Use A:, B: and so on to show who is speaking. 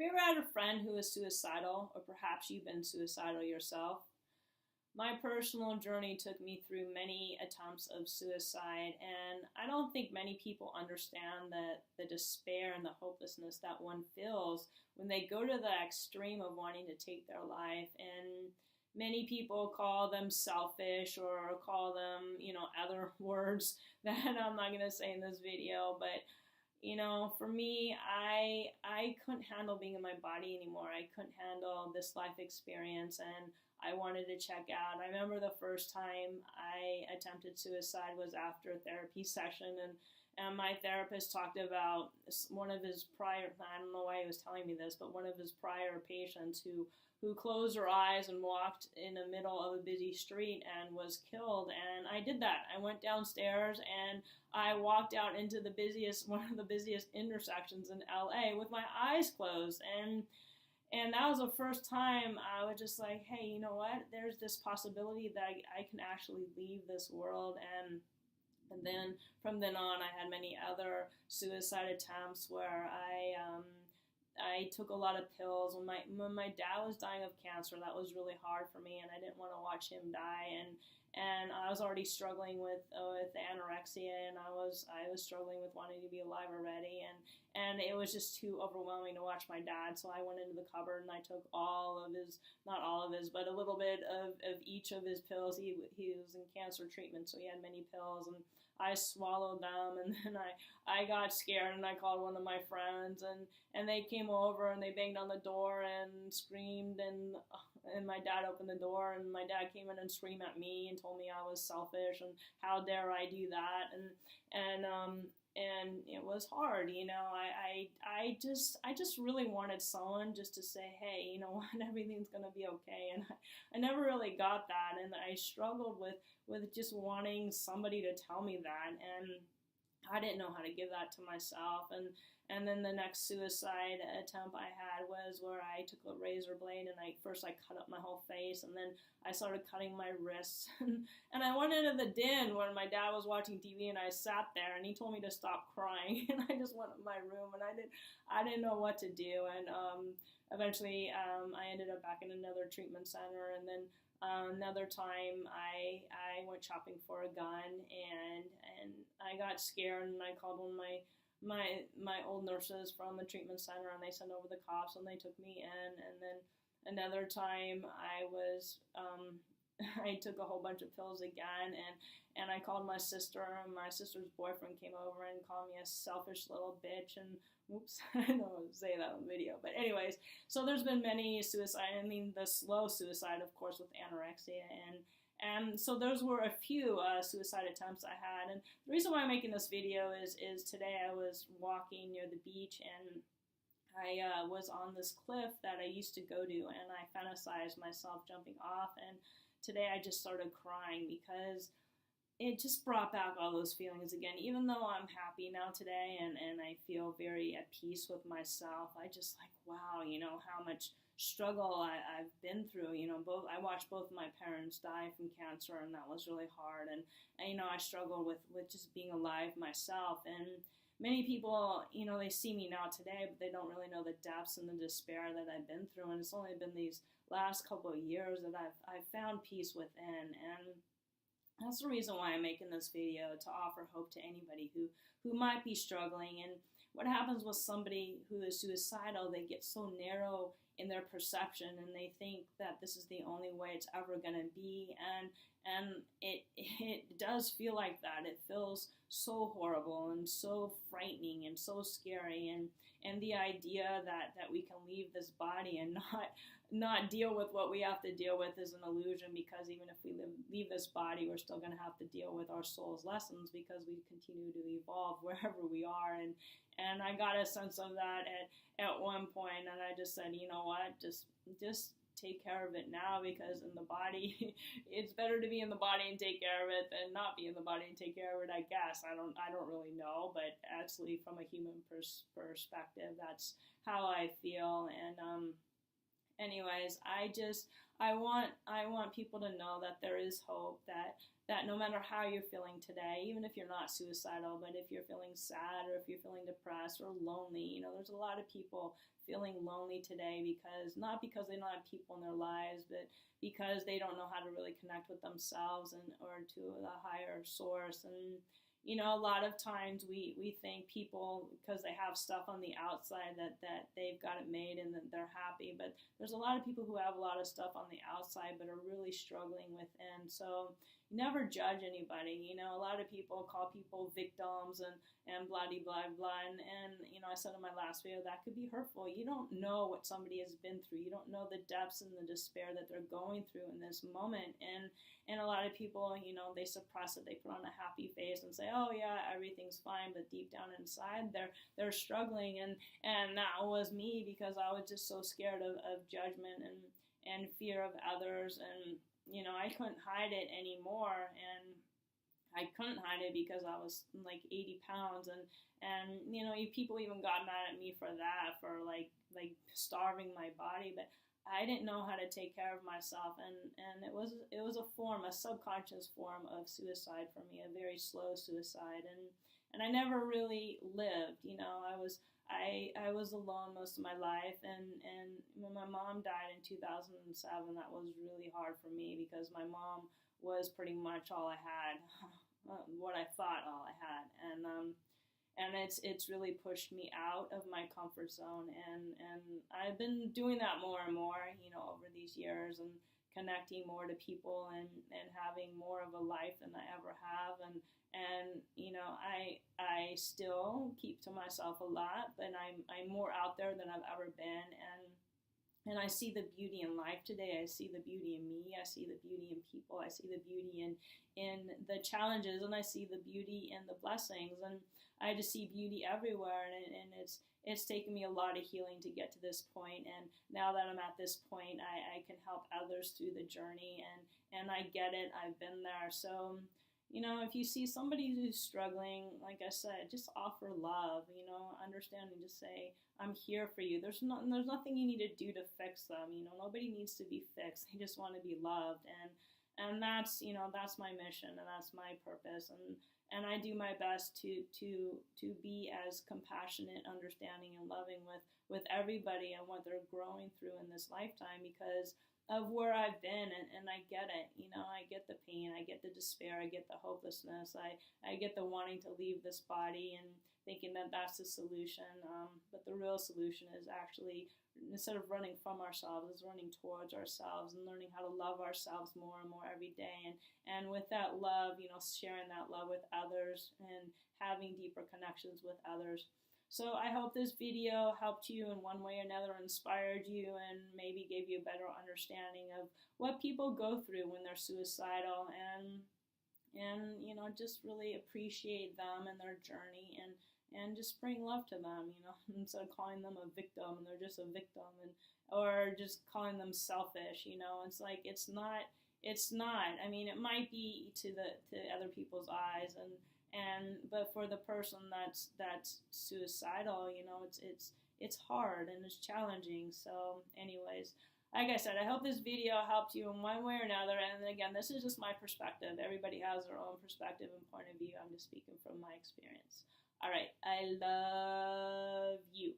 A: you ever had a friend who is suicidal, or perhaps you've been suicidal yourself? My personal journey took me through many attempts of suicide, and I don't think many people understand the despair and the hopelessness that one feels when they go to the extreme of wanting to take their life. And many people call them selfish or call them, other words that I'm not going to say in this video, but for me, I couldn't handle being in my body anymore. I couldn't handle this life experience, and I wanted to check out. I remember the first time I attempted suicide was after a therapy session, and my therapist talked about one of his prior, I don't know why he was telling me this, but one of his prior patients who closed her eyes and walked in the middle of a busy street and was killed. And I did that. I went downstairs and I walked out into one of the busiest intersections in LA with my eyes closed. And that was the first time I was just like, hey, you know what? There's this possibility that I can actually leave this world. And then from then on, I had many other suicide attempts where I took a lot of pills. When my dad was dying of cancer, that was really hard for me, and I didn't want to watch him die. And I was already struggling with anorexia, and I was struggling with wanting to be alive already, and it was just too overwhelming to watch my dad. So I went into the cupboard and I took not all of his, but a little bit of each of his pills. He was in cancer treatment, so he had many pills, and I swallowed them, and then I got scared, and I called one of my friends, and they came over, and they banged on the door and screamed, and my dad opened the door, and my dad came in and screamed at me and told me I was selfish, and how dare I do that, and it was hard, I just really wanted someone just to say, hey, you know what, everything's gonna be okay, and I never really got that, and I struggled with just wanting somebody to tell me that, and I didn't know how to give that to myself. And then the next suicide attempt I had was where I took a razor blade and I cut up my whole face, and then I started cutting my wrists. And I went into the den when my dad was watching TV, and I sat there, and he told me to stop crying, and I just went in my room, and I didn't know what to do. And eventually I ended up back in another treatment center, and then another time I went shopping for a gun, and I got scared, and I called one of my old nurses from the treatment center, and they sent over the cops, and they took me in. And then another time I was I took a whole bunch of pills again, and I called my sister, and my sister's boyfriend came over and called me a selfish little bitch, and whoops, I don't know how to say that on video, but anyways, so there's been many suicide. I mean, the slow suicide, of course, with anorexia, and so those were a few suicide attempts I had. And the reason why I'm making this video is today I was walking near the beach, and I was on this cliff that I used to go to, and I fantasized myself jumping off, and today I just started crying because it just brought back all those feelings again. Even though I'm happy now today, and I feel very at peace with myself, I just like, wow, how much struggle I've been through. I watched both of my parents die from cancer, and that was really hard. And I struggled with just being alive myself. And many people, they see me now today, but they don't really know the depths and the despair that I've been through. And it's only been these last couple of years that I've found peace within. And that's the reason why I'm making this video, to offer hope to anybody who might be struggling. And what happens with somebody who is suicidal, they get so narrow in their perception, and they think that this is the only way it's ever going to be, and it does feel like that. It feels so horrible and so frightening and so scary, and the idea that we can leave this body and not deal with what we have to deal with is an illusion, because even if we leave this body, we're still going to have to deal with our soul's lessons, because we continue to evolve wherever we are. And I got a sense of that at one point, and I just said, you know what, just take care of it now, because in the body, it's better to be in the body and take care of it than not be in the body and take care of it, I guess. I don't really know, but actually from a human perspective, that's how I feel. anyways, I want people to know that there is hope, that no matter how you're feeling today, even if you're not suicidal, but if you're feeling sad or if you're feeling depressed or lonely, there's a lot of people feeling lonely today not because they don't have people in their lives, but because they don't know how to really connect with themselves or to the higher source. And a lot of times we think people, because they have stuff on the outside, that they've got it made and that they're happy. But there's a lot of people who have a lot of stuff on the outside but are really struggling within. So never judge anybody. A lot of people call people victims and blah, blah, blah. And I said in my last video, that could be hurtful. You don't know what somebody has been through. You don't know the depths and the despair that they're going through in this moment. And a lot of people, they suppress it. They put on a happy face and say, oh yeah, everything's fine. But deep down inside, they're struggling. And that was me, because I was just so scared of judgment and fear of others. And, I couldn't hide it anymore. And I couldn't hide it because I was like 80 pounds. And people even got mad at me for that, for like starving my body. But I didn't know how to take care of myself, and it was a subconscious form of suicide for me, a very slow suicide, and I never really lived. I was alone most of my life, and when my mom died in 2007, that was really hard for me, because my mom was pretty much all I had, what I thought all I had, and it's really pushed me out of my comfort zone, and I've been doing that more and more, over these years, and connecting more to people, and having more of a life than I ever have, and I still keep to myself a lot, but I'm more out there than I've ever been, and I see the beauty in life today. I see the beauty in me. I see the beauty in people. I see the beauty in the challenges, and I see the beauty in the blessings, and I just see beauty everywhere, and it's taken me a lot of healing to get to this point, and now that I'm at this point, I can help others through the journey, and I get it. I've been there. So if you see somebody who's struggling, like I said, just offer love, understanding, just say, I'm here for you. There's nothing you need to do to fix them. Nobody needs to be fixed. They just want to be loved. And that's, that's my mission, and that's my purpose. And I do my best to be as compassionate, understanding, and loving with everybody and what they're growing through in this lifetime, because of where I've been, and I get it. I get the pain, I get the despair, I get the hopelessness, I get the wanting to leave this body and thinking that that's the solution. But the real solution is actually, instead of running from ourselves, is running towards ourselves and learning how to love ourselves more and more every day. And with that love, sharing that love with others and having deeper connections with others. So I hope this video helped you in one way or another, inspired you, and maybe gave you a better understanding of what people go through when they're suicidal, and just really appreciate them and their journey, and just bring love to them, instead of calling them a victim and they're just a victim, or just calling them selfish. It's like, it's not. I mean, it might be to other people's eyes, but for the person that's suicidal, it's hard and it's challenging. So anyways, like I said, I hope this video helped you in one way or another. And again, this is just my perspective. Everybody has their own perspective and point of view. I'm just speaking from my experience. All right, I love you.